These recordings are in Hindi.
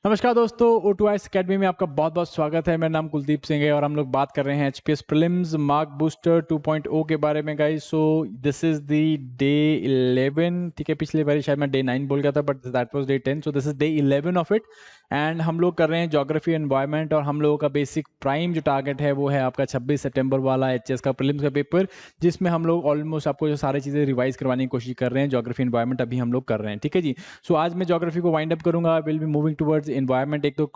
नमस्कार दोस्तों, O2IS अकेडमी में आपका बहुत-बहुत स्वागत है। मेरा नाम कुलदीप सिंह है और हम लोग बात कर रहे हैं एचपीएस प्रीलिम्स मार्क बूस्टर 2.0 के बारे में guys. So this is the day 11, ठीक है। पिछली बारी शायद मैं डे 9 बोल गया था but that was day 10, so this is day 11 of it. And हम लोग कर रहे हैं ज्योग्राफी एनवायरनमेंट और हम लोगों का बेसिक प्राइम जो टारगेट है वो है आपका 26 सितंबर वाला एचएस का प्रीलिम्स का पेपर, जिसमें हम लोग ऑलमोस्ट आपको जो सारी चीज़ें रिवाइज़ करवाने की कोशिश कर रहे हैं। ज्योग्राफी एनवायरनमेंट अभी हम लोग कर रहे हैं, ठीक है जी। सो आज मैं ज्योग्राफी को वाइंड अप करूँगा। Will be moving towards environment. एक तो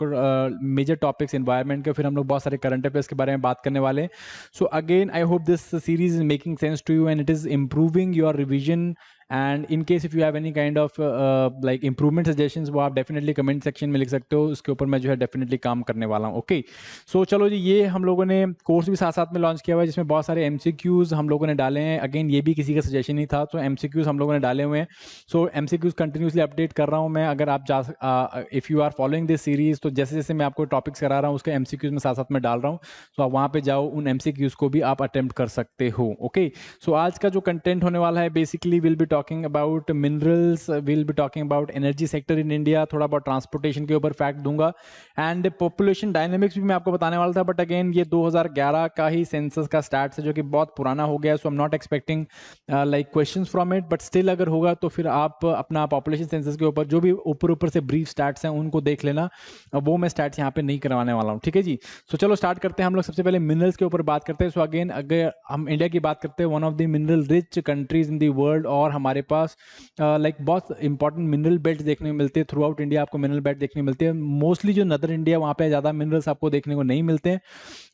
मेजर टॉपिक्स एनवायरनमेंट के, फिर हम लोग बहुत सारे करंट अफेयर्स के बारे में बात करने वाले हैं। So again I hope this series is making sense to you and it is improving your revision. And in case if you have any kind of like improvement suggestions, वो आप डेफिनेटली कमेंट सेक्शन में लिख सकते हो। उसके ऊपर मैं जो है डेफिनेटली काम करने वाला हूँ। ओके, सो चलो जी, ये हम लोगों ने कोर्स भी साथ साथ में लॉन्च किया हुआ है जिसमें बहुत सारे एमसीक्यूज हम लोगों ने डाले हैं। अगेन ये भी किसी का सजेशन ही था, तो एमसीक्यूज हम लोगों ने डाले हुए हैं। सो एमसीक्यूज कंटिन्यूसली अपडेट कर रहा हूँ मैं। अगर आप if you are following this series, तो जैसे जैसे मैं आपको टॉपिक्स करा रहा हूँ उसके एमसीक्यूज में साथ साथ में डाल रहा हूँ। सो आप वहाँ पे जाओ, उन एमसीक्यूज को भी आप अटेम्प्ट कर सकते हो। ओके, सो आज का जो कंटेंट होने वाला है, basically will be talking about minerals, will be talking about energy sector in India, थोड़ा बहुत ट्रांसपोर्टेशन के ऊपर फैक्ट दूंगा एंड पॉपुलेशन डायनेमिक्स भी मैं आपको बताने वाला था। बट अगेन ये 2011 का ही सेंसस का स्टैट्स है जो कि बहुत पुराना हो गया है। So I am not expecting like questions from it, but still अगर होगा तो फिर आप अपना पॉपुलेशन सेंसस के ऊपर जो भी ऊपर ऊपर से ब्रीफ स्टैट्स हैं उनको देख लेना। वो मैं स्टैट्स यहाँ पे नहीं करवाने वाला हूँ, ठीक है जी। सो चलो स्टार्ट करते हैं। हम लोग सबसे पहले मिनरल्स के ऊपर बात करते हैं। सो अगेन अगर हम इंडिया की बात करते हैं, one of the mineral rich countries in the world, और हमारे पास लाइक बहुत इंपॉर्टेंट मिनरल बेल्ट देखने को मिलते हैं थ्रू आउट इंडिया। आपको मिनरल बेल्ट देखने को मिलते हैं मोस्टली जो नदर इंडिया, वहाँ पे ज़्यादा मिनरल्स आपको देखने को नहीं मिलते हैं।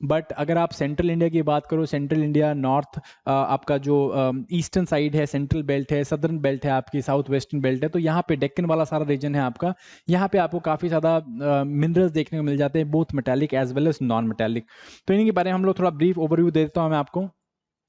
बट अगर आप सेंट्रल इंडिया की बात करो, सेंट्रल इंडिया, नॉर्थ आपका जो ईस्टर्न साइड है, सेंट्रल बेल्ट है, सदर्न बेल्ट है, आपकी साउथ वेस्टर्न बेल्ट है, तो यहाँ पे डेक्कन वाला सारा रीजन है आपका। यहाँ पे आपको काफ़ी ज़्यादा मिनरल्स देखने को मिल जाते हैं, both metallic as well as non metallic. तो इन्हीं के बारे में हम लोग थोड़ा ब्रीफ ओवरव्यू दे देता हूँ मैं आपको।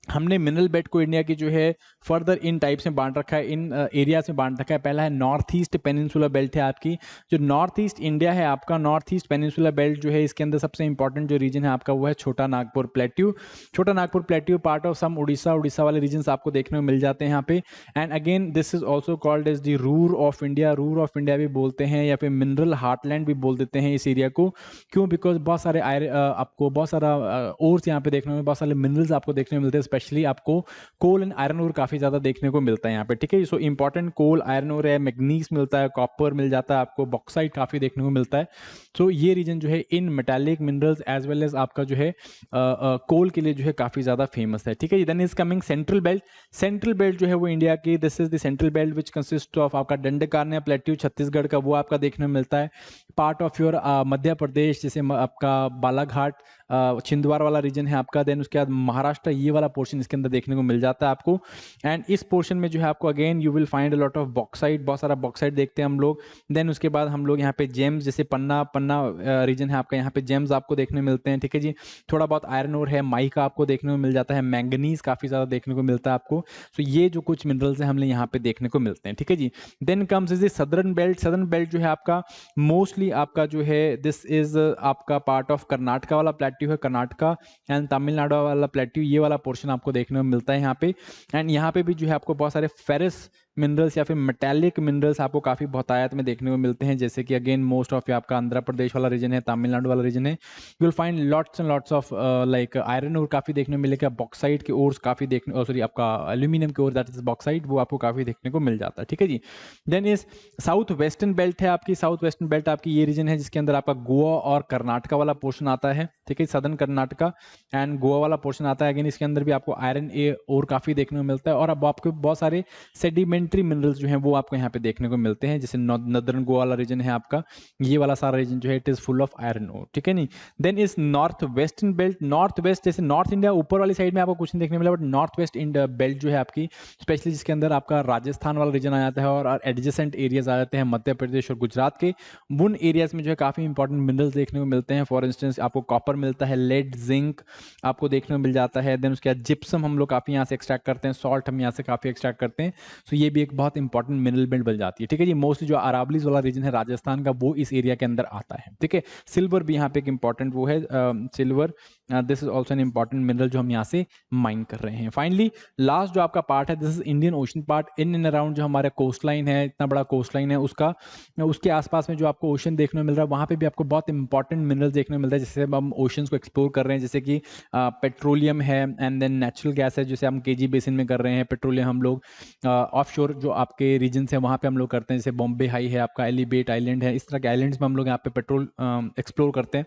हमने मिनरल बेल्ट को इंडिया की जो है फर्दर इन टाइप्स में बांट रखा है, इन एरियाज में बांट रखा है। पहला है नॉर्थ ईस्ट पेनिनसुलर बेल्ट है आपकी। जो नॉर्थ ईस्ट इंडिया है आपका, नॉर्थ ईस्ट पेनिनसुलर बेल्ट जो है, इसके अंदर सबसे इंपॉर्टेंट जो रीजन है आपका वो है छोटा नागपुर प्लेट्यू। छोटा Nagpur plateau part of some Orissa, Orissa वाले रीजन आपको देखने को मिल जाते हैं यहाँ पे। And again this is also called as the Ruhr of India. Ruhr of India भी बोलते हैं या फिर मिनरल हार्टलैंड भी बोल देते हैं इस एरिया को। क्यों? बिकॉज बहुत सारे आपको बहुत सारा ओर्स यहाँ पे देखने में, बहुत सारे मिनरल्स आपको देखने को मिलते हैं। स्पेशली आपको कोल एंड आयरन ओर काफी ज्यादा देखने को मिलता है यहाँ पे, ठीक है। सो इंपॉर्टेंट कोल आयरन ओर है, मैग्नीज मिलता है, कॉपर मिल जाता है आपको, बॉक्साइट काफी देखने को मिलता है। सो ये रीजन जो है in metallic minerals as well as आपका जो है कोल के लिए जो है काफी ज्यादा फेमस है, ठीक है। Then is coming central belt. Central belt जो है वो इंडिया की, this is the central belt which consist of आपका दंडकारण्य प्लेट्यू छत्तीसगढ़ का, वो आपका देखने को मिलता है। Part of your Madhya Pradesh, जैसे आपका बालाघाट छिंदवाड़ा वाला रीजन है आपका। देन उसके बाद महाराष्ट्र, ये वाला पोर्शन इसके अंदर देखने को मिल जाता है आपको। एंड इस पोर्शन में जो है आपको again you will find a lot of bauxite, बहुत सारा बॉक्साइट देखते हैं हम लोग। देन उसके बाद हम लोग यहाँ पे जेम्स, जैसे पन्ना पन्ना रीजन है आपका, यहाँ पे जेम्स आपको देखने को मिलते हैं, ठीक है जी। थोड़ा बहुत आयरन ओर है, माइका आपको देखने को मिल जाता है, मैंगनीज काफी ज्यादा देखने को मिलता है आपको। तो ये जो कुछ मिनरल्स है हमने यहाँ पे देखने को मिलते हैं, ठीक है जी। Then comes is the southern belt. Southern belt जो है आपका मोस्टली आपका जो है दिस इज आपका पार्ट ऑफ कर्नाटका वाला प्लेट्यू है, कर्नाटका एंड तमिलनाडु वाला प्लेट्यू, ये वाला पोर्शन आपको देखने को मिलता है यहाँ पे। एंड यहाँ पे भी जो है आपको बहुत सारे फेरस मिनरल्स या फिर मेटालिक मिनरल्स आपको काफी बहुतायत में देखने को मिलते हैं, जैसे कि अगेन मोस्ट ऑफ आपका आंध्र प्रदेश वाला रीजन है, तमिलनाडु वाला रीजन है, you will find lots and lots of like iron ore काफी देखने को मिलेगा, बॉक्साइट के ओर्स काफी देखने, सॉरी आपका एल्यूमिनियम के ओर, दैट इज बॉक्साइट, वो आपको काफी देखने को मिल जाता है, ठीक है जी। देन इस साउथ वेस्टर्न बेल्ट है आपकी। साउथ वेस्टर्न बेल्ट आपकी ये रीजन है जिसके अंदर आपका गोवा और कर्नाटका वाला पोर्शन आता है, ठीक है। सदर्न कर्नाटका एंड गोवा वाला पोर्शन आता है। अगेन इसके अंदर भी आपको आयरन ए और काफी देखने को मिलता है। और अब आपको बहुत सारे सेडिमेंट्री मिनरल्स जो हैं वो आपको यहाँ पे देखने को मिलते हैं, जैसे नदर्न गोवा वाला रीजन है आपका, ये वाला सारा रीजन जो है it is full of iron ore, ठीक है नहीं। देन इस north western belt, north west, जैसे नॉर्थ इंडिया ऊपर वाली साइड में आपको कुछ नहीं देखने मिला, but north west India belt जो है आपकी, स्पेशली जिसके अंदर आपका राजस्थान वाला रीजन आ जाता है और एडजेसेंट एरियाज आ जाते हैं मध्य प्रदेश और गुजरात के, उन एरियाज में जो है काफी इंपॉर्टेंट मिनरल्स देखने को मिलते हैं। फॉर इंस्टेंस आपको कॉपर मिलता है, लेड, जिंक आपको देखने को मिल जाता है। देन उसके बाद जिप्सम हम लोग काफी यहाँ से एक्सट्रैक्ट करते हैं, सॉल्ट हम यहाँ से काफी एक्सट्रैक्ट करते हैं। सो ये भी एक बहुत इंपॉर्टेंट मिनरल बेल्ट बन जाती है, ठीक है जी। मोस्टली जो अरावलीज वाला रीजन है राजस्थान का, वो इस एरिया के अंदर आता है, ठीक है। सिल्वर भी यहाँ पे एक इंपॉर्टेंट वो है, silver this is also an important mineral जो हम यहाँ से माइन कर रहे हैं। फाइनली लास्ट जो आपका पार्ट है, this is Indian ocean part. In and around जो हमारा कोस्ट लाइन है, इतना बड़ा कोस्ट लाइन है, उसके आसपास में जो आपको ओशन देखने को मिल रहा है, वहाँ पे भी आपको बहुत इंपॉर्टेंट मिनरल देखने को मिलता है। जैसे हम ओशंस को एक्सप्लोर कर रहे हैं, जैसे कि पेट्रोलियम है एंड देन नेचुरल गैस है, जैसे हम केजी बेसिन में कर रहे हैं। पेट्रोलियम हम लोग ऑफशोर जो आपके रीजन है वहाँ पे हम लोग करते हैं, जैसे बॉम्बे हाई है, आपका एलिबेट आइलैंड है, इस तरह के आइलैंड्स में हम लोग यहाँ पे पेट्रोल एक्सप्लोर करते हैं।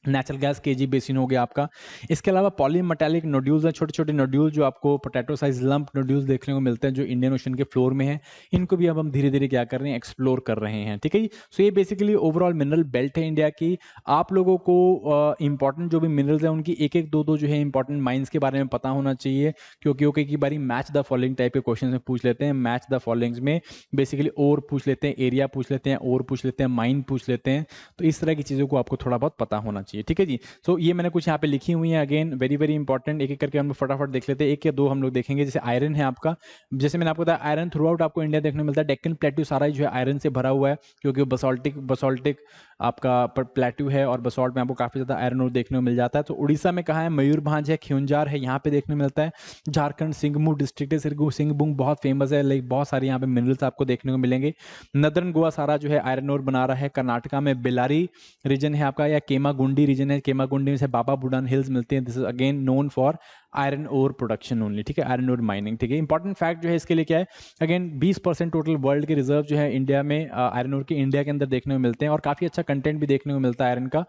नेचुरल गैस केजी बेसिन हो गया आपका। इसके अलावा पॉलीमेटालिक नोड्यूल्स हैं, छोटे छोटे नोड्यूल जो आपको पोटैटो साइज लंप नोड्यूल्स देखने को मिलते हैं, जो इंडियन ओशन के फ्लोर में है। इनको भी अब हम धीरे धीरे क्या कर रहे हैं, एक्सप्लोर कर रहे हैं। ठीक है जी। सो ये बेसिकली ओवरऑल मिनरल बेल्ट है इंडिया की। आप लोगों को इंपॉर्टेंट जो भी मिनरल्स हैं उनकी एक एक दो दो जो है इंपॉर्टेंट माइंस के बारे में पता होना चाहिए, क्योंकि ओके की बारी मैच द फॉलोइंग टाइप के क्वेश्चन में पूछ लेते हैं। मैच द फॉलोइंग्स में बेसिकली और पूछ लेते हैं, एरिया पूछ लेते हैं, और पूछ लेते हैं, माइन पूछ लेते हैं। तो इस तरह की चीज़ों को आपको थोड़ा बहुत पता होना चाहिए। ठीक है जी। सो ये मैंने कुछ यहाँ पे लिखी हुई है, अगेन वेरी वेरी इंपॉर्टेंट। एक एक करके हम लोग फटाफट देख लेते हैं। एक या दो हम लोग देखेंगे। जैसे आयरन है आपका, जैसे मैंने आपको बताया आयरन थ्रू आउट आपको इंडिया देखने को मिलता है। डेक्कन प्लेट्यू सारा जो है आयरन से भरा हुआ है, क्योंकि बसोल्टिक आपका प्लेट्यू है और बसोल्ट में आपको काफी ज्यादा आयरन और देखने को मिल जाता है। तो उड़ीसा में कहाँ है, मयूरभंज है, ख्यूंजार है, यहाँ पे देखने को मिलता है। झारखंड सिंगमू डिस्ट्रिक्ट है, सिंगबुंग बहुत फेमस है, लाइक बहुत सारे यहाँ पे मिनरल्स आपको देखने को मिलेंगे। नदर्न गोवा सारा जो है आयरन और बना रहा है। कर्नाटका में बेलारी रीजन है आपका, या केमागुंडी रीजन है, केमागुंडी से बाबा बुडान हिल्स मिलते हैं। This is again known for iron ore production only. ठीक है, आयरन ओर माइनिंग। ठीक है, इंपॉर्टेंट फैक्ट जो है इसके लिए क्या है, अगेन 20% टोटल वर्ल्ड के रिजर्व जो है इंडिया में आयरन ओर के इंडिया के अंदर देखने को मिलते हैं, और काफी अच्छा कंटेंट भी देखने को मिलता है आयरन का।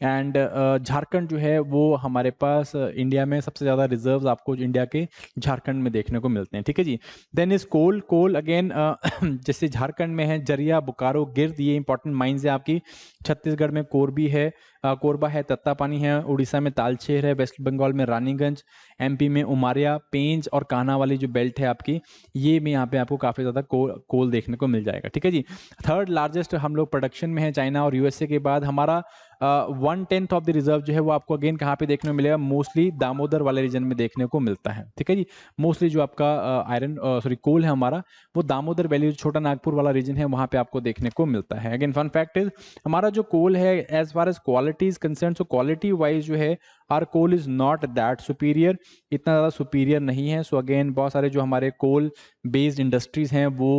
एंड झारखंड जो है वो हमारे पास इंडिया में सबसे ज्यादा रिजर्व आपको इंडिया के झारखंड में देखने को मिलते हैं। ठीक है जी। देन इज कोल अगेन जैसे झारखंड में है जरिया, बोकारो, गिर्द, ये इंपॉर्टेंट माइंस है आपकी। छत्तीसगढ़ में कोरबी है, कोरबा है, तत्तापानी है। उड़ीसा में तालचेर है, वेस्ट बंगाल में रानीगंज, एमपी में उमारिया, पेंच और कान्हा वाली जो बेल्ट है आपकी, ये में यहाँ पे आपको काफी ज्यादा कोल देखने को मिल जाएगा। ठीक है जी। थर्ड लार्जेस्ट हम लोग प्रोडक्शन में है चाइना और यूएसए के बाद। हमारा 1/10 ऑफ द रिजर्व जो है वो आपको अगेन कहाँ पे देखने को मिलेगा, मोस्टली दामोदर वाले रीजन में देखने को मिलता है। ठीक है जी। मोस्टली जो आपका कोल है हमारा, वो दामोदर वैली, छोटा नागपुर वाला रीजन है, वहां पे आपको देखने को मिलता है। अगेन फन फैक्ट इज, हमारा जो कोल है as far as quality is concern, so quality wise जो है our coal is not that superior, इतना ज़्यादा सुपीरियर नहीं है। सो अगेन बहुत सारे जो हमारे कोल बेस्ड इंडस्ट्रीज हैं वो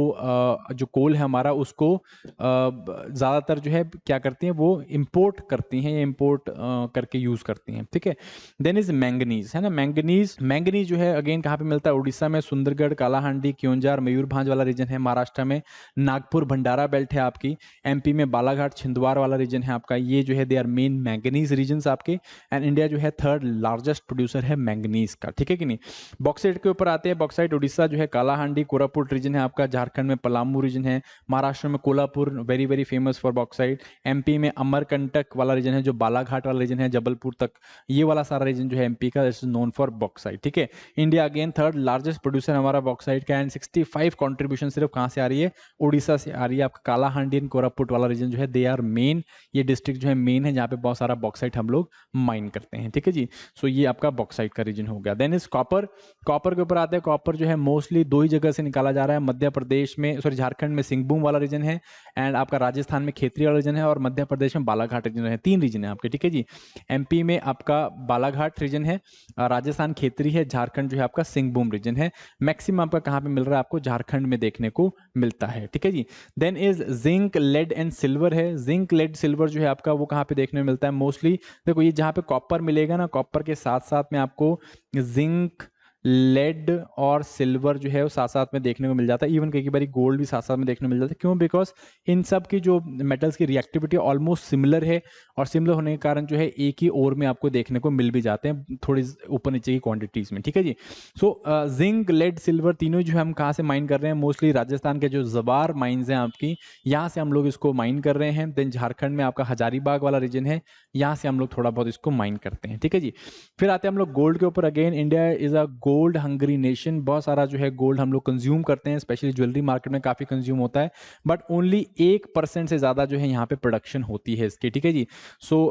जो कोल है हमारा उसको ज़्यादातर जो है क्या करती हैं, वो इम्पोर्ट करती हैं या इम्पोर्ट करके यूज़ करती हैं। ठीक है। देन इज मैंगनीज, है ना, मैंगनीज जो है अगेन कहाँ पे मिलता है, उड़ीसा में सुंदरगढ़, कालाहांडी, क्योंझार, मयूरभंज वाला रीजन है। महाराष्ट्र में नागपुर भंडारा बेल्ट है आपकी। एमपी में बालाघाट, छिंदवाड़ा वाला रीजन है आपका। ये जो है they are main manganese region आपके। एंड इंडिया जो है थर्ड लार्जेस्ट प्रोड्यूसर है मैंगनीज का। ठीक है कि नहीं। बॉक्साइट के ऊपर आते हैं। बॉक्साइट उड़ीसा जो है कालाहांडी, कोरापुट रीजन है आपका। झारखंड में पलामू रीजन है। महाराष्ट्र में Kolhapur, very very famous for bauxite. MP में अमरकंटक वाला रीजन है, जो बालाघाट वाला रीजन है, जबलपुर तक, ये वाला सारा रीजन जो है एमपी का, इज नोन फॉर बॉक्साइट। ठीक है। India again third largest producer हमारा बॉक्साइट का। एंड 65 कॉन्ट्रीब्यूशन सिर्फ कहां से आ रही है, उड़ीसा से आ रही है। आपका कालाहांडी एंड कोरापुट वाला रीजन जो है दे आर मेन, ये डिस्ट्रिक्ट जो है मेन है जहाँ पे बहुत सारा बॉक्साइट हम लोग माइन करते हैं। ठीक है जी। सो ये आपका बॉक्साइट का रीजन हो गया। देन इज कॉपर के ऊपर आते हैं। कॉपर जो है मोस्टली दो ही जगह से निकाला जा रहा है, मध्य प्रदेश में, झारखंड में सिंगभूम वाला रीजन है, एंड आपका राजस्थान में खेतरी वाला रीजन है, और मध्य प्रदेश में बालाघाट रीजन है। 3 रीजन है आपके। ठीक है जी। एमपी में आपका बालाघाट रीजन है, राजस्थान खेतरी है, झारखंड जो है आपका सिंगभूम रीजन है। मैक्सिमम आपका कहाँ पे मिल रहा है, आपको झारखंड में देखने को मिलता है। ठीक है जी। Then is zinc, lead and silver है। जिंक, लेड, सिल्वर जो है आपका वो कहाँ पे देखने को मिलता है, मोस्टली देखो ये जहाँ पे कॉपर मिलेगा ना, कॉपर के साथ साथ में आपको जिंक, लेड और सिल्वर जो है वो साथ साथ में देखने को मिल जाता है। इवन कई बार गोल्ड भी साथ साथ में देखने को मिल जाता है। क्यों, बिकॉज इन सब की जो मेटल्स की रिएक्टिविटी ऑलमोस्ट सिमिलर है, और सिमिलर होने के कारण जो है एक ही ओर में आपको देखने को मिल भी जाते हैं, थोड़ी ऊपर नीचे की क्वांटिटीज में। ठीक है जी। सो जिंक, लेड, सिल्वर तीनों जो है हम कहाँ से माइन कर रहे हैं, मोस्टली राजस्थान के जो जवार माइंस हैं आपकी, यहाँ से हम लोग इसको माइन कर रहे हैं। देन झारखंड में आपका हजारीबाग वाला रीजन है, यहाँ से हम लोग थोड़ा बहुत इसको माइन करते हैं। ठीक है जी। फिर आते हैं हम लोग गोल्ड के ऊपर। Again India is a gold hungry nation, बहुत सारा जो है गोल्ड हम लोग कंज्यूम करते हैं, स्पेशली ज्वेलरी मार्केट में काफी कंज्यूम होता है, बट ओनली 1% से ज्यादा जो है यहाँ पे प्रोडक्शन होती है इसकी। ठीक है जी। सो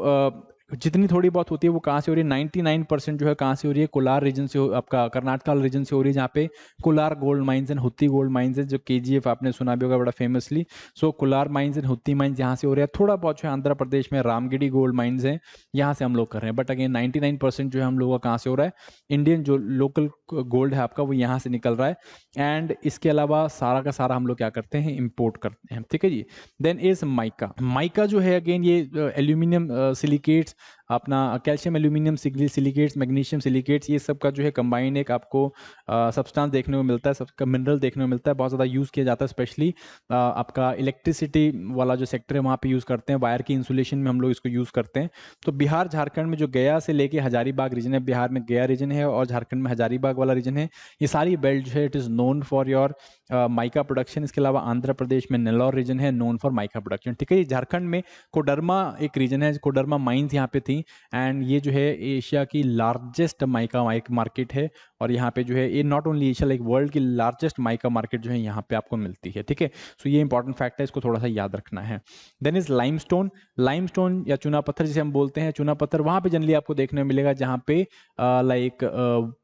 जितनी थोड़ी बहुत होती है वो कहाँ से हो रही है, 99% जो है कहाँ से हो रही है, कोलार रीजन से, आपका कर्नाटका रीजन से हो रही है, जहाँ पे Kolar gold mines and Hutti gold mines है, जो केजीएफ आपने सुना भी होगा बड़ा famously. So Kolar mines and Hutti mines यहाँ से हो रहा है। थोड़ा बहुत जो है आंध्र प्रदेश में रामगिरी गोल्ड माइंस है, यहाँ से हम लोग कर रहे हैं। बट अगेन 99% जो है हम लोगों का कहाँ से हो रहा है, इंडियन जो लोकल गोल्ड है आपका वो यहाँ से निकल रहा है। एंड इसके अलावा सारा का सारा हम लोग क्या करते हैं, इम्पोर्ट करते हैं, ठीक है जी। Then is mica. माइका जो है अगेन ये एल्यूमिनियम सिलिकेट्स, अपना calcium aluminium silicates, magnesium silicates, ये सब का जो है कंबाइन एक आपको सब्सटेंस देखने को मिलता है, सबका मिनरल देखने को मिलता है, बहुत ज़्यादा यूज़ किया जाता है। स्पेशली आपका इलेक्ट्रिसिटी वाला जो सेक्टर है वहाँ पे यूज़ करते हैं, वायर की इंसुलेशन में हम लोग इसको यूज़ करते हैं। तो बिहार झारखंड में जो गया से लेके हजारीबाग रीजन है, बिहार में गया रीजन है और झारखंड में हजारीबाग वाला रीजन है, ये सारी बेल्ट जो है it is known for your mica production. इसके अलावा आंध्र प्रदेश में नेल्लौर रीजन है नोन फॉर माइका प्रोडक्शन, ठीक है। झारखंड में कोडरमा एक रीजन है, कोडरमा माइंस यहाँ पे थी, एंड ये जो है एशिया की लार्जेस्ट माइका मार्केट है। और यहाँ पे जो है ये not only Asia, like world की लार्जेस्ट माइका मार्केट जो है यहाँ पे आपको मिलती है, ठीक है। सो ये इंपॉर्टेंट फैक्ट है, इसको थोड़ा सा याद रखना है। Then is limestone. लाइमस्टोन या चूना पत्थर जिसे हम बोलते हैं, चूना पत्थर वहाँ पे जनरली आपको देखने को मिलेगा जहाँ पे लाइक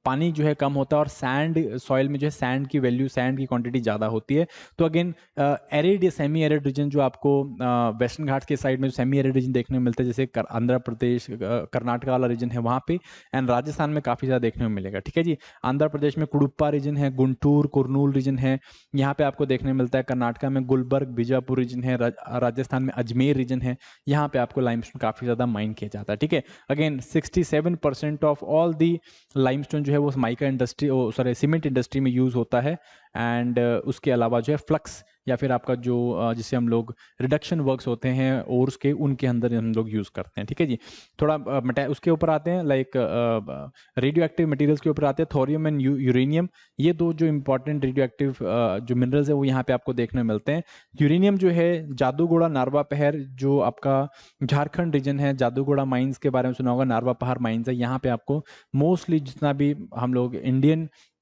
पानी जो है कम होता है और सैंड सॉइल में जो है सैंड की वैल्यू, सैंड की क्वांटिटी ज़्यादा होती है। तो अगेन एरिड या सेमी एरिड रीजन जो आपको वेस्टर्न घाट्स के साइड में जो सेमी एरिड रीजन देखने को मिलता है, जैसे आंध्र प्रदेश कर्नाटका वाला रीजन है वहाँ पे, एंड राजस्थान में काफ़ी ज़्यादा देखने को मिलेगा, ठीक है जी। आंध्र प्रदेश में कुडुप्पा रीजन है, गुंटूर कुरनूल रीजन है, यहाँ पे आपको देखने मिलता है। कर्नाटका में गुलबर्ग बीजापुर रीजन है, राजस्थान में अजमेर रीजन है, यहाँ पे आपको लाइमस्टोन काफ़ी ज़्यादा माइन किया जाता है, ठीक है। Again 67% of all the limestone जो है वो mica industry, sorry cement industry में यूज़ होता है। एंड उसके अलावा जो है फ्लक्स या फिर आपका जो जिसे हम लोग रिडक्शन वर्क्स होते हैं ओर्स के, उनके अंदर हम लोग यूज़ करते हैं, ठीक है जी। थोड़ा उसके ऊपर आते हैं, लाइक रेडियो एक्टिव मटीरियल्स के ऊपर आते हैं, थोरियम एंड यूरेनियम। ये दो जो इंपॉर्टेंट रेडियो एक्टिव जो मिनरल्स है वो यहाँ पे आपको देखने मिलते हैं। यूरेनियम जो है जादूगोड़ा नारवा पहर, जो आपका झारखंड रीजन है, जादूगोड़ा माइंस के बारे में सुना होगा, नारवा पहाड़ माइंस है, यहाँ पे आपको मोस्टली जितना भी हम लोग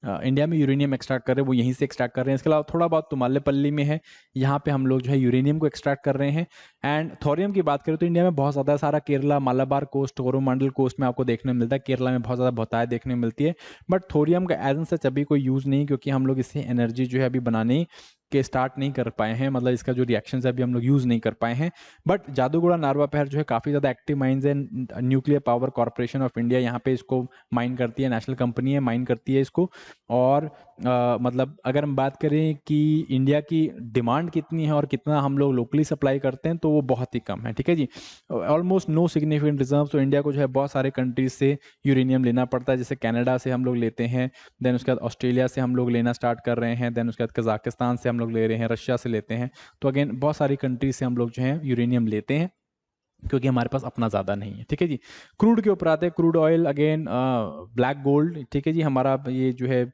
इंडिया में यूरेनियम एक्सट्रैक्ट कर रहे हैं वो यहीं से एक्सट्रैक्ट कर रहे हैं। इसके अलावा थोड़ा बहुत तुमालेपल्ली में है, यहाँ पे हम लोग जो है यूरेनियम को एक्सट्रैक्ट कर रहे हैं। एंड थोरियम की बात करें तो इंडिया में बहुत ज़्यादा सारा केरला, मालाबार कोस्ट, कोरोमंडल कोस्ट में आपको देखने को मिलता है। केरला में बहुत ज़्यादा बहुतायत देखने को मिलती है, बट थोरियम का एज सच अभी कोई यूज़ नहीं, क्योंकि हम लोग इससे एनर्जी जो है अभी बनाने के स्टार्ट नहीं कर पाए हैं, मतलब इसका जो रिएक्शन है अभी हम लोग यूज़ नहीं कर पाए हैं। बट जादूगोड़ा नारवा पहर जो है काफ़ी ज़्यादा एक्टिव माइंस है। Nuclear power corporation of India यहाँ पे इसको माइन करती है, नेशनल कंपनी है, माइन करती है इसको। और मतलब अगर हम बात करें कि इंडिया की डिमांड कितनी है और कितना हम लोग लोकली सप्लाई करते हैं, तो वो बहुत ही कम है, ठीक है जी। Almost no significant reserve. तो इंडिया को जो है बहुत सारे कंट्रीज से यूरेनियम लेना पड़ता है, जैसे कनाडा से हम लोग लेते हैं, देन उसके बाद ऑस्ट्रेलिया से हम लोग लेना स्टार्ट कर रहे हैं, देन उसके बाद कजाकिस्तान से हम लोग ले रहे हैं, रशिया से लेते हैं। तो अगेन बहुत सारी कंट्रीज से हम लोग जो है यूरेनियम लेते हैं, क्योंकि हमारे पास अपना ज़्यादा नहीं है, ठीक है जी। क्रूड के ऊपर आते हैं, crude oil again black gold, ठीक है जी। हमारा ये जो है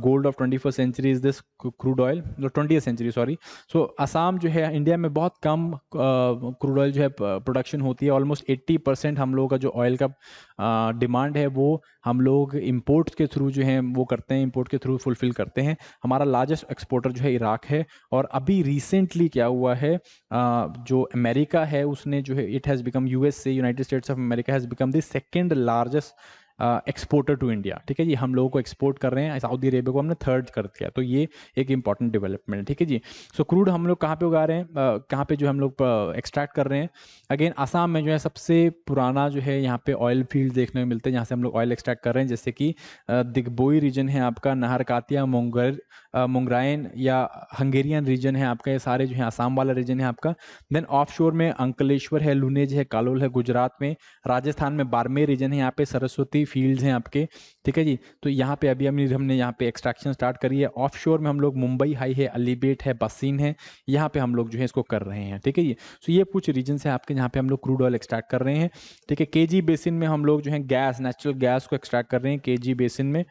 gold of 21st century is this crude oil, 20th century sorry. So Assam जो है, इंडिया में बहुत कम क्रूड ऑयल जो है प्रोडक्शन होती है। ऑलमोस्ट 80% हम लोगों का जो ऑयल का डिमांड है वो हम लोग इम्पोर्ट्स के थ्रू जो है वो करते हैं, इम्पोर्ट के थ्रू फुलफिल करते हैं। हमारा लार्जेस्ट एक्सपोर्टर जो है इराक है। और अभी रिसेंटली क्या हुआ है, जो अमेरिका है उसने जो है इट हैज़ बिकम, यूएस से, United States of America has become the second largest exporter to India, ठीक है जी। हम लोगों को एक्सपोर्ट कर रहे हैं, सऊदी अरेबिया को हमने थर्ड कर दिया, तो ये एक इंपॉर्टेंट डेवलपमेंट है, ठीक है जी। सो क्रूड हम लोग कहाँ पे उगा रहे हैं, कहाँ पे जो हम लोग एक्सट्रैक्ट कर रहे हैं, अगेन आसाम में जो है सबसे पुराना जो है यहाँ पे ऑयल फील्ड देखने को मिलते हैं, जहाँ से हम लोग ऑयल एक्सट्रैक्ट कर रहे हैं, जैसे कि दिग्बोई रीजन है आपका, नाहरकातिया, मोंगरायन या हंगेरियन रीजन है आपका, ये सारे जो है आसाम वाला रीजन है आपका। देन ऑफ शोर में अंकलेश्वर है, लुनेज है, कालोल है गुजरात में। राजस्थान में बाड़मेर रीजन है, यहाँ पे सरस्वती फील्ड्स हैं आपके, ठीक है जी। तो यहाँ पे अभी हमने यहाँ पे एक्सट्रैक्शन स्टार्ट करी है। ऑफ शोर में हम लोग मुंबई हाई है, अलीबेट है, बसीन है, यहाँ पे हम लोग जो है इसको कर रहे हैं, ठीक है जी। सो ये कुछ रीजन है आपके जहाँ पे हम लोग क्रूड ऑयल एक्सट्रैक्ट कर रहे हैं, ठीक है। केजी बेसिन में हम लोग जो है गैस, नेचुरल गैस को एक्सट्रैक्ट कर रहे हैं केजी बेसिन में।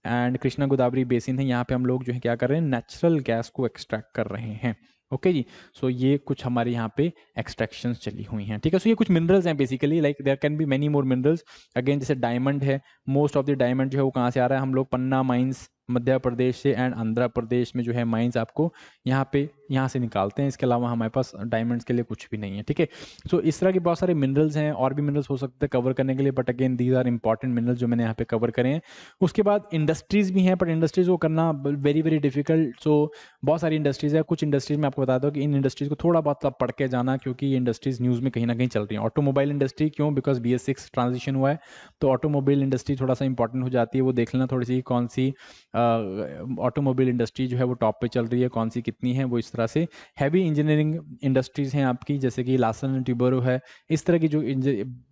एंड कृष्णा गोदावरी बेसिन है, यहाँ पे हम लोग जो है क्या कर रहे हैं, नेचुरल गैस को एक्सट्रैक्ट कर रहे हैं, ओके जी। सो ये कुछ हमारे यहाँ पे एक्सट्रैक्शंस चली हुई हैं, ठीक है। सो ये कुछ मिनरल्स हैं basically, like there can be many more minerals. Again जैसे डायमंड है, मोस्ट ऑफ द डायमंड जो है वो कहाँ से आ रहा है, हम लोग पन्ना माइंस मध्य प्रदेश से एंड आंध्र प्रदेश में जो है माइंस आपको यहाँ से निकालते हैं। इसके अलावा हमारे पास डायमंड्स के लिए कुछ भी नहीं है, ठीक है। सो इस तरह के बहुत सारे मिनरल्स हैं, और भी मिनरल्स हो सकते हैं कवर करने के लिए, but again these are important minerals जो मैंने यहाँ पे कवर करे हैं। उसके बाद इंडस्ट्रीज भी हैं, बट इंडस्ट्रीज को करना वेरी वेरी डिफिकल्ट। सो बहुत सारी इंडस्ट्रीज है, कुछ इंडस्ट्रीज में आपको बताता हूँ कि इन इंडस्ट्रीज को थोड़ा बहुत आप पढ़ के जाना, क्योंकि ये इंडस्ट्रीज न्यूज़ में कहीं ना कहीं चल रही हैं। ऑटोमोबाइल इंडस्ट्री क्यों? बिकॉज BS6 ट्रांजिशन हुआ है, तो ऑटोमोबाइल इंडस्ट्री थोड़ा सा इंपॉर्टेंट हो जाती है। वो देख लेना थोड़ी सी कौन सी ऑटोमोबाइल इंडस्ट्री जो है वो टॉप पे चल रही है, कौन सी कितनी है, वो इस तरह से। हैवी इंजीनियरिंग इंडस्ट्रीज हैं आपकी, जैसे कि लार्सन एंड ट्यूबरो है, इस तरह की जो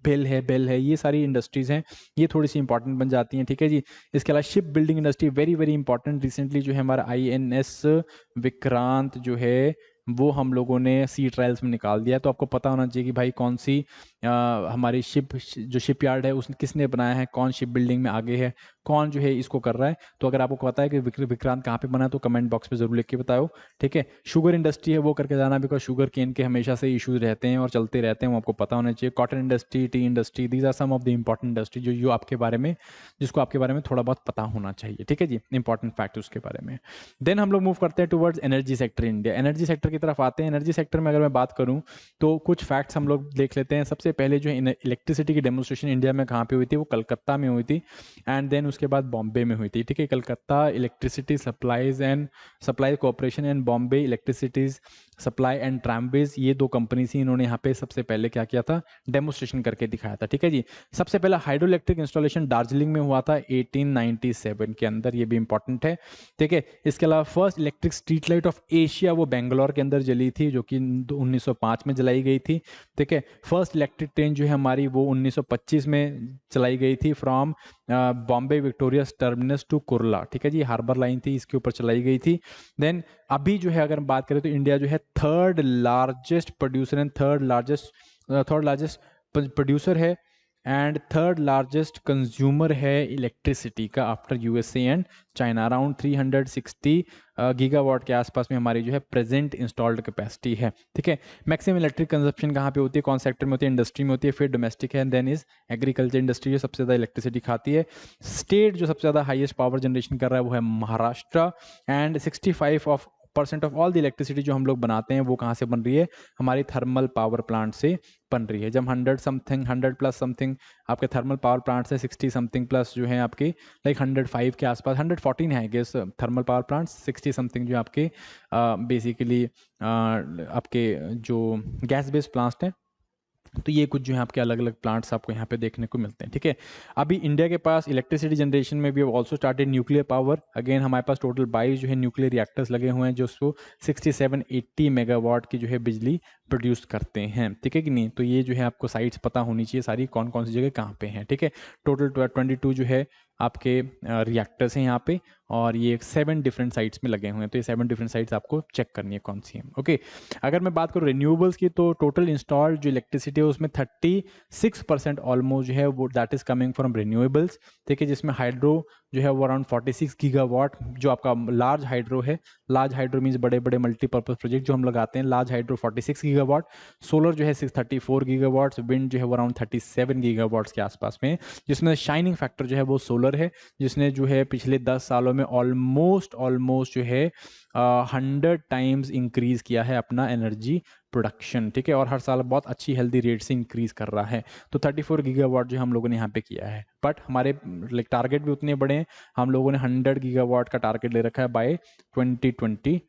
बेल है, ये सारी इंडस्ट्रीज हैं, ये थोड़ी सी इंपॉर्टेंट बन जाती हैं, ठीक है जी। इसके अलावा ship building industry very very important. Recently जो है हमारा INS विक्रांत जो है वो हम लोगों ने सी ट्रायल्स में निकाल दिया, तो आपको पता होना चाहिए कि भाई कौन सी हमारी जो शिपयार्ड है उसने किसने बनाया है, कौन शिप बिल्डिंग में आगे है, कौन जो है इसको कर रहा है। तो अगर आपको पता है कि विक्रांत कहाँ पे बना है तो कमेंट बॉक्स पे जरूर लिख के बताओ, ठीक है। शुगर इंडस्ट्री है वो करके जाना, बिकॉज शुगर केन के हमेशा से इश्यूज रहते हैं और चलते रहते हैं, वो आपको पता होना चाहिए। Cotton industry, tea industry, these are some of the important industry जो आपके बारे में, जिसको आपके बारे में थोड़ा बहुत पता होना चाहिए, ठीक है जी, इंपॉर्टेंट फैक्ट उसके बारे में। देन हम लोग मूव करते हैं towards energy sector India. Energy sector की तरफ आते हैं। एनर्जी सेक्टर में अगर मैं बात करूं तो कुछ फैक्ट्स हम लोग देख लेते हैं। सबसे पहले जो इलेक्ट्रिसिटी की डेमोन्स्ट्रेशन इंडिया में कहाँ पे हुई थी? वो कलकत्ता में हुई थी, एंड देन उसके बाद बॉम्बे में हुई थी, ठीक है। Calcutta electricity supply corporation and Bombay electricities supply and tramways, ये दो कंपनी थी, इन्होंने यहाँ पे सबसे पहले क्या किया था? डेमोन्स्ट्रेशन करके दिखाया था, ठीक है जी। सबसे पहला हाइड्रो इलेक्ट्रिक इंस्टॉलेशन दार्जिलिंग में हुआ था 1897 के अंदर, ये भी इंपॉर्टेंट है, ठीक है। इसके अलावा first electric street light of Asia वो बेंगलोर के अंदर जली थी, जो कि 1905 में जलाई गई थी, ठीक है। फर्स्ट इलेक्ट्रिक ट्रेन जो है हमारी वो 1925 में चलाई गई थी from Bombay Victoria Terminus to Kurla, ठीक है जी, हार्बर लाइन थी, इसके ऊपर चलाई गई थी। देन अभी जो है अगर हम बात करें तो इंडिया जो है third largest producer and third largest producer है एंड थर्ड लार्जेस्ट कंज्यूमर है इलेक्ट्रिसिटी का after USA and China. Around 360 gigawatt के आसपास में हमारी जो है प्रेजेंट इंस्टॉल्ड कैपेसिटी है, ठीक है। मैक्सिमम इलेक्ट्रिक कंजप्शन कहाँ पे होती है? कौन सेक्टर में होती है? इंडस्ट्री में होती है, फिर डोमेस्टिक है, देन इज एग्रीकल्चर इंडस्ट्री जो सबसे ज़्यादा इलेक्ट्रिसिटी खाती है। स्टेट जो सबसे ज़्यादा हाईएस्ट पावर जनरेशन कर रहा है वो है Maharashtra, and 65% of all the electricity जो हम लोग बनाते हैं वो कहाँ से बन रही है? हमारी थर्मल पावर प्लांट से बन रही है। जब 100 प्लस समथिंग आपके थर्मल पावर प्लांट से 60 समथिंग प्लस जो है आपके लाइक 105 के आसपास, 114 है gas thermal power plant, 60 something जो आपके बेसिकली आपके जो गैस बेस्ड प्लांट्स हैं, तो ये कुछ जो है आपके अलग अलग प्लांट्स आपको यहाँ पे देखने को मिलते हैं, ठीक है। अभी इंडिया के पास इलेक्ट्रिसिटी जनरेशन में भी also started nuclear power. Again हमारे पास टोटल 22 जो है न्यूक्लियर रिएक्टर्स लगे हुए हैं जो उसको 67-80 मेगावाट की जो है बिजली प्रोड्यूस करते हैं, ठीक है कि नहीं। तो ये जो है आपको साइट्स पता होनी चाहिए सारी, कौन कौन सी जगह कहाँ पे हैं, ठीक है। टोटल 22 जो है आपके रिएक्टर्स हैं यहाँ पे, और ये 7 डिफरेंट साइट्स में लगे हुए हैं, तो ये 7 डिफरेंट साइट्स आपको चेक करनी है कौन सी है, ओके। अगर मैं बात करूँ रिन्यूएबल्स की तो टोटल इंस्टॉल्ड जो इलेक्ट्रिसिटी है उसमें 36% ऑलमोस्ट जो है वो that is coming from renewables, ठीक है। जिसमें हाइड्रो जो है वो अराउंड 46 गीगावाट जो आपका लार्ज हाइड्रो है, लार्ज हाइड्रो मीन्स बड़े बड़े मल्टीपर्पज प्रोजेक्ट जो हम लगाते हैं, लार्ज हाइड्रो 46 गीगावाट, सोलर जो है 634 गीगावाट्स, विंड जो है वो अराउंड 37 गीगावाट्स के आसपास में, जिसमें शाइनिंग फैक्टर जो है वो सोलर है, जिसने जो है पिछले 10 सालों में ऑलमोस्ट जो है 100 टाइम्स इंक्रीज किया है अपना एनर्जी प्रोडक्शन, ठीक है। और हर साल बहुत अच्छी हेल्दी रेट से इंक्रीज कर रहा है। तो 34 गीगावाट जो हम लोगों ने यहाँ पे किया है, बट हमारे टारगेट भी उतने बड़े हैं, हम लोगों ने 100 गीगावाट का टारगेट ले रखा है बाय 2022,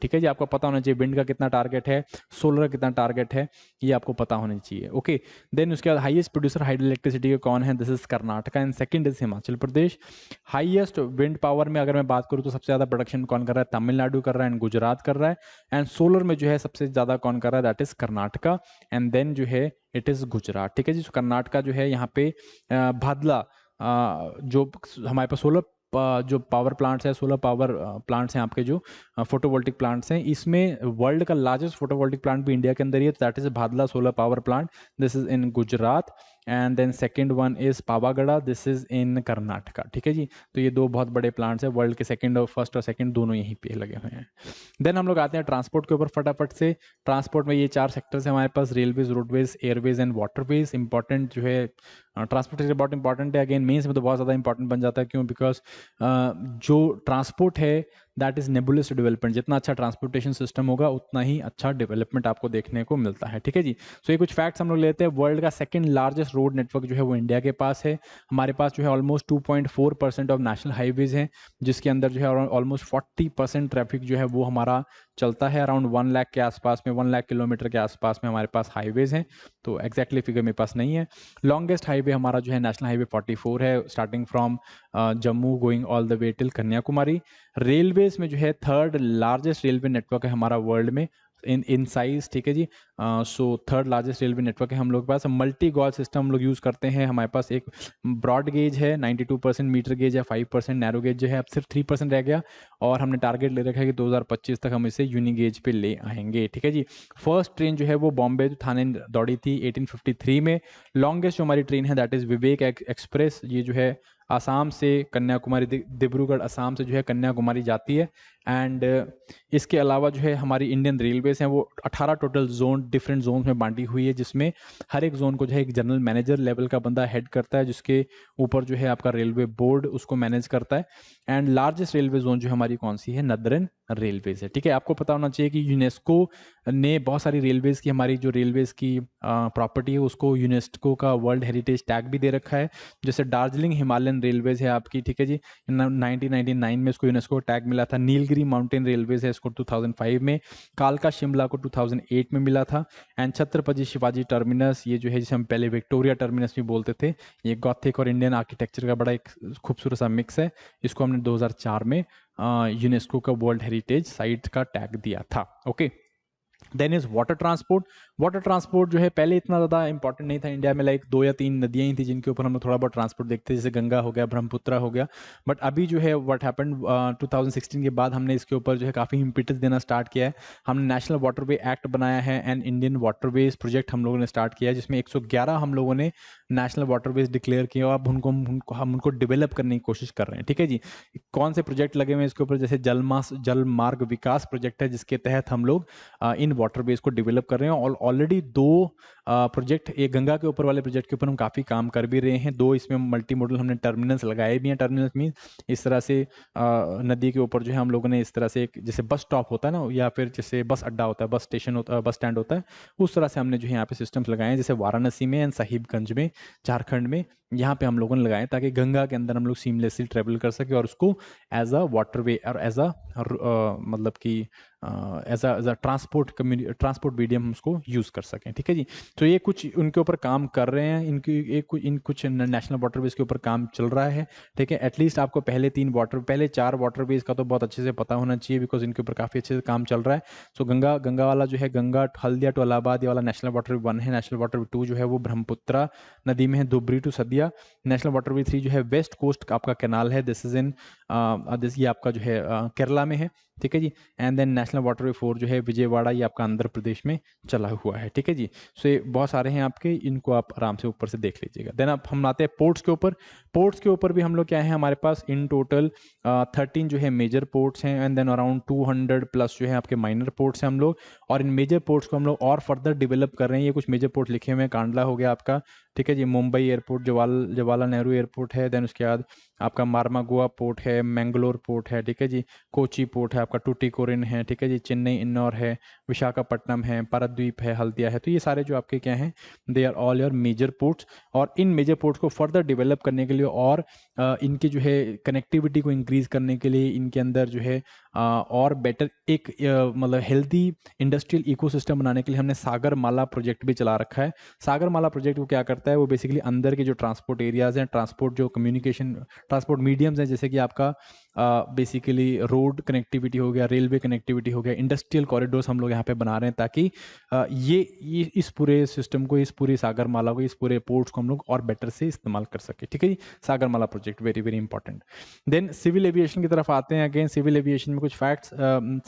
ठीक है जी। आपको पता होना चाहिए विंड का कितना टारगेट है, सोलर का कितना टारगेट है, ये आपको पता होना चाहिए, ओके। देन उसके बाद हाईएस्ट प्रोड्यूसर हाइड्रो इलेक्ट्रिसिटी का कौन है? This is Karnataka and second is Himachal Pradesh. Highest wind power में अगर मैं बात करूँ तो सबसे ज्यादा प्रोडक्शन कौन कर रहा है? तमिलनाडु कर रहा है एंड गुजरात कर रहा है, एंड सोलर में जो है सबसे ज्यादा कौन कर रहा है? That is Karnataka, and then जो है इट इज गुजरात, ठीक है जी। कर्नाटका जो है यहाँ पे भादला जो हमारे पास सोलर जो पावर प्लांट्स है, सोलर पावर प्लांट्स हैं आपके जो फोटोवोल्टिक प्लांट्स हैं, इसमें वर्ल्ड का लार्जेस्ट फोटोवोल्टिक प्लांट भी इंडिया के अंदर ही है, that is Bhadla solar power plant, this is in Gujarat, and then second one is Pavagada, this is in Karnataka, ठीक है जी। तो ये दो बहुत बड़े प्लांट्स है, वर्ल्ड के सेकंड और फर्स्ट और सेकंड दोनों यहीं पे लगे हुए हैं। देन हम लोग आते हैं ट्रांसपोर्ट के ऊपर फटाफट से। ट्रांसपोर्ट में ये 4 सेक्टर्स है हमारे पास, railways, roadways, airways and waterways. Important जो है ट्रांसपोर्ट बहुत इंपॉर्टेंट है, अगेन मेंस में तो बहुत ज़्यादा इंपॉर्टेंट बन जाता है। क्यों? बिकॉज जो ट्रांसपोर्ट है दैट इज नेबुलस डेवलपमेंट, जितना अच्छा ट्रांसपोर्टेशन सिस्टम होगा उतना ही अच्छा डेवलपमेंट आपको देखने को मिलता है, ठीक है जी। सो ये कुछ फैक्ट्स हम लोग लेते हैं। वर्ल्ड का सेकंड लार्जेस्ट रोड नेटवर्क जो है वो इंडिया के पास है। हमारे पास जो है ऑलमोस्ट 2.4% ऑफ नेशनल हाईवेज हैं, जिसके अंदर जो है ऑलमोस्ट 40% ट्रैफिक जो है वो हमारा चलता है। अराउंड 1 लाख के आसपास में, 1 लाख किलोमीटर के आसपास में हमारे पास हाईवेज हैं। तो एक्जैक्टली फिगर मेरे पास नहीं है। लॉन्गेस्ट हाईवे हमारा जो है नेशनल हाईवे 44 है, starting from Jammu going all the way till Kanyakumari. Railways में जो है थर्ड लार्जेस्ट रेलवे नेटवर्क है हमारा वर्ल्ड में इन साइज, ठीक है जी। So third largest railway network है हम लोग के पास। मल्टी गॉल सिस्टम हम लोग यूज़ करते हैं। हमारे पास एक ब्रॉड गेज है 92%, मीटर गेज है 5%, नैरो गेज जो है अब सिर्फ 3% रह गया, और हमने टारगेट ले रखा है कि 2025 तक हम इसे यूनी गेज पे ले आएंगे, ठीक है जी। फर्स्ट ट्रेन जो है वो बॉम्बे थाने दौड़ी थी 1853 में। लॉन्गेस्ट जो हमारी ट्रेन है दैट इज़ विवेक एक्सप्रेस, ये जो है आसाम से कन्याकुमारी, डिब्रूगढ़ आसाम से जो है कन्याकुमारी जाती है। एंड इसके अलावा जो है हमारी इंडियन रेलवेज हैं वो 18 टोटल जोन, डिफरेंट जोन में बांटी हुई है, जिसमें हर एक जोन को जो है एक जनरल मैनेजर लेवल का बंदा हेड करता है, जिसके ऊपर जो है आपका रेलवे बोर्ड उसको मैनेज करता है। एंड लार्जेस्ट रेलवे जोन जो हमारी कौन सी है? नदरन रेलवेज है, ठीक है। आपको पता होना चाहिए कि यूनेस्को ने बहुत सारी रेलवेज की, हमारी जो रेलवेज की प्रॉपर्टी है उसको यूनेस्को का वर्ल्ड हेरिटेज टैग भी दे रखा है। जैसे दार्जिलिंग हिमालयन रेलवेज है आपकी, ठीक है जी, 1999 में इसको यूनेस्को टैग मिला था। नीलगिरी माउंटेन रेलवेज है, इसको 2005 में। कालका शिमला को 2008 में मिला था। एंड छत्रपति शिवाजी टर्मिनस, ये जो है जिसे हम पहले विक्टोरिया टर्मिनस भी बोलते थे, ये गॉथिक और इंडियन आर्किटेक्चर का बड़ा एक खूबसूरत सा मिक्स है। इसको हमने 2004 में यूनेस्को का वर्ल्ड हेरिटेज साइट का टैग दिया था, okay. Then is water transport. Water transport जो है पहले इतना ज़्यादा इंपॉर्टेंट नहीं था इंडिया में, लाइक 2 या 3 नदियाँ ही थी जिनके ऊपर हम लोग थोड़ा बहुत ट्रांसपोर्ट देखते थे, जैसे गंगा हो गया, ब्रह्मपुत्रा हो गया। बट अभी जो है व्हाट हैपेंड 2016 के बाद हमने इसके ऊपर जो है काफ़ी इम्पिटस देना स्टार्ट किया है। हमने नेशनल वाटरवे एक्ट बनाया है एंड इंडियन वाटरवेज प्रोजेक्ट हम लोगों ने स्टार्ट किया है, जिसमें 111 हम लोगों ने नेशनल वाटरवेज डिक्लेयर किए और अब हम उनको डेवलप करने की कोशिश कर रहे हैं, ठीक है जी। कौन से प्रोजेक्ट लगे हुए हैं इसके ऊपर? जैसे जल मार्ग विकास प्रोजेक्ट है, जिसके तहत हम लोग इन वाटरवेज को डेवलप कर रहे हैं। और ऑलरेडी 2 प्रोजेक्ट, एक गंगा के ऊपर वाले प्रोजेक्ट के ऊपर हम काफ़ी काम कर भी रहे हैं। 2 इसमें मल्टी मॉडल हमने टर्मिनल्स लगाए भी हैं। टर्मिनल्स मीन इस तरह से नदी के ऊपर जो है हम लोगों ने इस तरह से एक, जैसे बस स्टॉप होता है ना, या फिर जैसे बस अड्डा होता है, बस स्टेशन होता है, बस स्टैंड होता है, उस तरह से हमने जो है यहाँ पे सिस्टम्स लगाए हैं। जैसे वाराणसी में एंड साहिबगंज में, झारखंड में, यहाँ पे हम लोगों ने लगाए ताकि गंगा के अंदर हम लोग सीमलेसली ट्रेवल कर सके और उसको एज अ वाटरवे और एज अ मतलब कि एज अ ट्रांसपोर्ट मीडियम हम उसको यूज़ कर सकें, ठीक है जी। तो ये कुछ उनके ऊपर काम कर रहे हैं, इन कुछ नेशनल वाटरवेज के ऊपर काम चल रहा है, ठीक है। एटलीस्ट आपको पहले 4 वाटरवेज का तो बहुत अच्छे से पता होना चाहिए, बिकॉज इनके ऊपर काफ़ी अच्छे से काम चल रहा है। सो गंगा वाला जो है, गंगा हल्दिया टू इलाहाबाद, ये वाला नेशनल वाटरवे 1 है। नेशनल वाटरवे 2 जो है वो ब्रह्मपुत्रा नदी में है, Dhubri to Sadiya. National waterway 3 जो है वेस्ट कोस्ट आपका कैनाल है, दिस इज इन ये आपका जो है केरला में है, ठीक है जी। एंड देन नेशनल वाटरवे 4 जो है विजयवाड़ा, ये आपका आंध्र प्रदेश में चला हुआ है, ठीक है जी। सो ये बहुत सारे हैं आपके, इनको आप आराम से ऊपर से देख लीजिएगा। देन अब हम आते हैं पोर्ट्स के ऊपर। पोर्ट्स के ऊपर भी हम लोग क्या है, हमारे पास इन टोटल 13 जो है मेजर पोर्ट्स हैं एंड देन अराउंड 200 प्लस जो है आपके माइनर पोर्ट्स हैं हम लोग। और इन मेजर पोर्ट्स को हम लोग और फर्दर डेवलप कर रहे हैं। ये कुछ मेजर पोर्ट लिखे हुए हैं, कांडला हो गया आपका, ठीक है जी, मुंबई एयरपोर्ट, जवाहरलाल नेहरू एयरपोर्ट है, देन उसके बाद आपका मार्मागोआ पोर्ट है, मैंगलोर पोर्ट है, ठीक है जी, कोची पोर्ट है आपका, टूटिकोरिन है, ठीक है जी, चेन्नई इन्नौर है, विशाखापट्टनम है, पाराद्वीप है, हल्दिया है। तो ये सारे जो आपके क्या हैं, they are all your major ports. और इन मेजर पोर्ट्स को फर्दर डेवलप करने के लिए और इनकी जो है कनेक्टिविटी को इंक्रीज करने के लिए, इनके अंदर जो है और बेटर एक मतलब हेल्दी इंडस्ट्रियल इकोसिस्टम बनाने के लिए हमने सागरमाला प्रोजेक्ट भी चला रखा है। सागरमाला प्रोजेक्ट वो क्या करता है, वो बेसिकली अंदर के जो ट्रांसपोर्ट एरियाज हैं, ट्रांसपोर्ट जो कम्युनिकेशन ट्रांसपोर्ट मीडियम्स हैं, जैसे कि आपका बेसिकली रोड कनेक्टिविटी हो गया, रेलवे कनेक्टिविटी हो गया, इंडस्ट्रियल कॉरिडोर्स हम लोग यहाँ पे बना रहे हैं ताकि ये इस पूरे सिस्टम को, इस पूरी सागरमाला को, इस पूरे पोर्ट्स को हम लोग और बेटर से इस्तेमाल कर सके। ठीक है जी, Sagarmala project very very important. Then civil aviation की तरफ आते हैं। अगेन सिविल एविएशन में कुछ फैक्ट्स।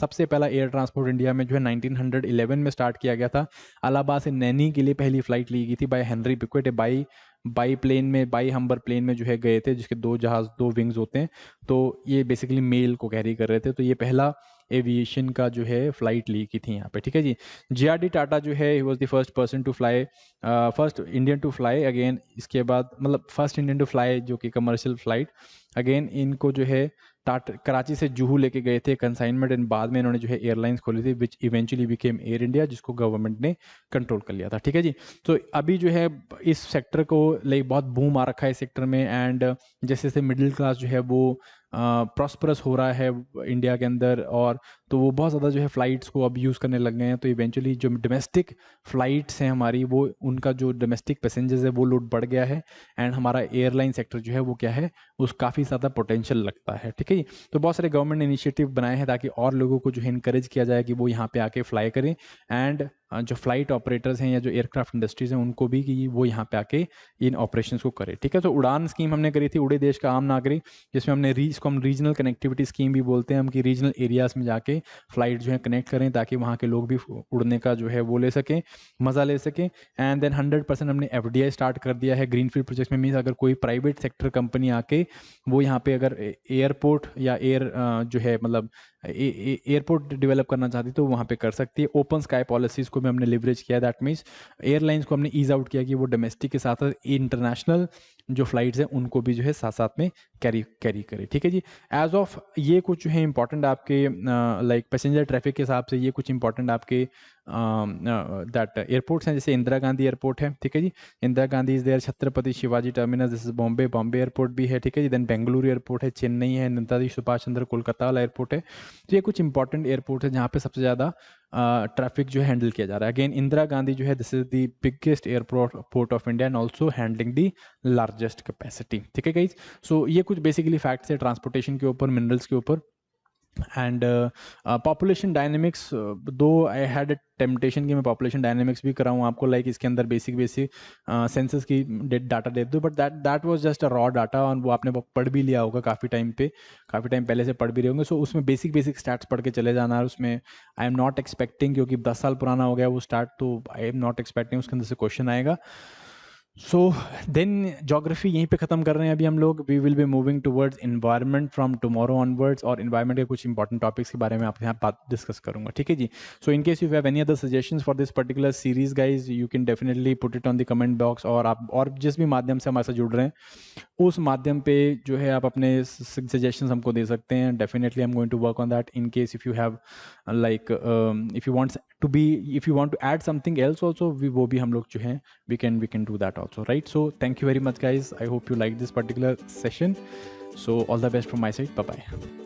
सबसे पहला एयर ट्रांसपोर्ट इंडिया में जो है 1911 में स्टार्ट किया गया था। इलाहाबाद से नैनी के लिए पहली फ्लाइट ली गई थी बाय हेनरी पिक्वेट। बाई प्लेन में, बाई हम्बर प्लेन में जो है गए थे, जिसके 2 जहाज 2 विंग्स होते हैं, तो ये बेसिकली मेल को कैरी कर रहे थे। तो ये पहला एविएशन का जो है फ्लाइट ली की थी यहाँ पे। ठीक है जी। JRD टाटा जो है, he was the first person to fly, first Indian to fly. Again इसके बाद मतलब फर्स्ट इंडियन टू फ्लाई जो कि कमर्शियल फ्लाइट। अगेन इनको जो है कराची से जुहू लेके गए थे कंसाइनमेंट, एंड बाद में इन्होंने जो है एयरलाइंस खोली थी which eventually became air India, जिसको गवर्नमेंट ने कंट्रोल कर लिया था। ठीक है जी। तो अभी जो है इस सेक्टर को लाइक बहुत बूम आ रखा है इस सेक्टर में, एंड जैसे जैसे मिडिल क्लास जो है वो प्रॉस्परस हो रहा है इंडिया के अंदर, और तो वो बहुत ज़्यादा जो है फ़्लाइट्स को अब यूज़ करने लग गए हैं। तो इवेंचुअली जो डोमेस्टिक फ़्लाइट्स हैं हमारी, वो उनका जो डोमेस्टिक पैसेंजर्स है वो लोड बढ़ गया है, एंड हमारा एयरलाइन सेक्टर जो है वो क्या है, उस काफ़ी ज़्यादा पोटेंशियल लगता है। ठीक है जी। तो बहुत सारे गवर्नमेंट ने इनिशिएटिव बनाए हैं ताकि और लोगों को जो है इनकरेज किया जाए कि वो यहाँ पे आके फ्लाई करें, एंड जो फ्लाइट ऑपरेटर्स हैं या जो एयरक्राफ्ट इंडस्ट्रीज़ हैं उनको भी कि वो यहाँ पे आके इन ऑपरेशंस को करें। ठीक है। तो उड़ान स्कीम हमने करी थी, उड़े देश का आम नागरिक, जिसमें हमने इसको हम रीजनल कनेक्टिविटी स्कीम भी बोलते हैं हम, कि रीजनल एरियाज़ में जाके फ्लाइट जो है कनेक्ट करें ताकि वहाँ के लोग भी उड़ने का जो है वो ले सकें, मज़ा ले सकें। एंड देन 100% हमने FDI स्टार्ट कर दिया है ग्रीनफील्ड प्रोजेक्ट में। मीन्स अगर कोई प्राइवेट सेक्टर कंपनी आके वो यहाँ पे अगर एयरपोर्ट या जो है मतलब एयरपोर्ट डेवलप करना चाहती तो वहाँ पे कर सकती है। ओपन स्काई पॉलिसीज़ को भी हमने लिवरेज किया। दैट मीन्स एयरलाइंस को हमने ईज आउट किया कि वो डोमेस्टिक के साथ साथ इंटरनेशनल जो फ्लाइट्स हैं उनको भी जो है साथ साथ में कैरी करे। ठीक है जी। एज ऑफ ये कुछ जो है इंपॉर्टेंट आपके लाइक पैसेंजर ट्रैफिक के हिसाब से ये कुछ इंपॉर्टेंट आपके दैट एयरपोर्ट्स हैं। जैसे इंदिरा गांधी एयरपोर्ट है। ठीक है जी। Indira Gandhi is there, Chhatrapati Shivaji terminus, this is Bombay airport भी है। ठीक है जी। देन बेंगलुरु एयरपोर्ट है, चेन्नई है, नेताजी सुभाष चंद्र कोलकाता वाला एयरपोर्ट है। तो ये कुछ इंपॉर्टेंट एयरपोर्ट है जहाँ पे सबसे ज़्यादा ट्रैफिक जो है हैंडल किया जा रहा है। अगेन इंदिरा गांधी जो है, this is the biggest airport of India and also handling the largest capacity. ठीक है गाइज। सो ये कुछ बेसिकली फैक्ट्स है ट्रांसपोर्टेशन के ऊपर, मिनरल्स के ऊपर। एंड पॉपुलेशन डायनेमिक्स, दो आई हैड अ टेम्पटेशन कि मैं पॉपुलेशन डायनेमिक्स भी कराऊँ आपको, लाइक इसके अंदर बेसिक सेंसस की डाटा दे दूँ, but that was just a raw data, और वो आपने पढ़ भी लिया होगा काफ़ी टाइम पहले से पढ़ भी रहे होंगे। सो उसमें बेसिक स्टैट्स पढ़ के चले जाना है। उसमें आई एम नॉट एक्सपेक्टिंग, क्योंकि 10 साल पुराना हो गया वो स्टार्ट, तो आई एम नॉट एक्सपेक्टिंग उसके अंदर से क्वेश्चन आएगा। सो देन ज्योग्राफी यहीं पे ख़त्म कर रहे हैं अभी हम लोग। We will be moving towards environment from tomorrow onwards, और इन्वायरमेंट के कुछ इंपॉर्टेंट टॉपिक्स के बारे में आपके यहाँ बात डिस्कस करूंगा। ठीक है जी। So in case you have any other suggestions for this particular series guys, you can definitely put it on the comment box, और आप और जिस भी माध्यम से हमारे साथ जुड़ रहे हैं उस माध्यम पे जो है आप अपने सजेशंस हमको दे सकते हैं। Definitely I am going to work on that. In case if you have like if you want to add something else also, वो भी हम लोग जो है we can do that also, right? So thank you very much guys, I hope you like this particular session. So all the best from my side, bye bye.